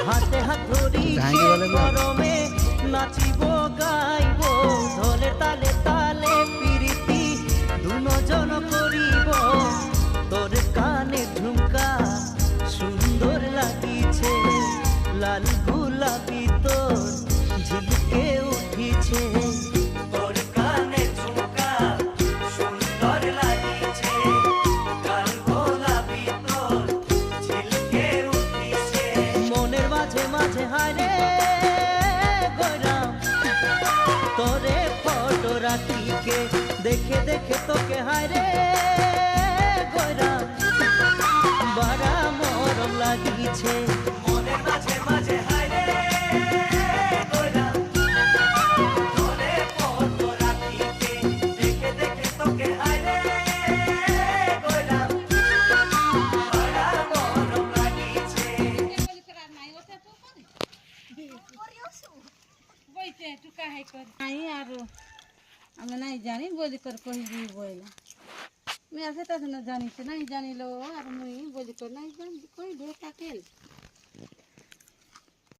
হাতে হাত ধরি গরমে নাচিব গাইব ঢোলে তালে তালে প্রীতি দুজন করিব তোর কানে ঝুমকা সুন্দর লাগিছে লাল গোলাপি তোর ঝিলকে উঠিছে তোর কানে ঝুমকা সুন্দর লাগিছে লাল গোলাপি তোর ঝিলকে উঠিছে মনের মাঝে মাঝে হায়রে গয়রাম তোরে ফটো রাখিকে দেখে দেখে তোকে হায়রে গয়রাম বড়া মরম লাগিছে মনের মাঝে মাঝে হায়রে গয়রাম তোরে ফটো রাখিকে দেখে দেখে তোকে হায়রে গয়রাম বড়া মরম লাগিছে বইতে তু কাহে কর নাই আর আমি নাই জানি বলি কর কইবি বইলা আমি আছে তা জানিছে নাই জানিলো আর মুই বলি কর নাই জানি কই দে তাকেল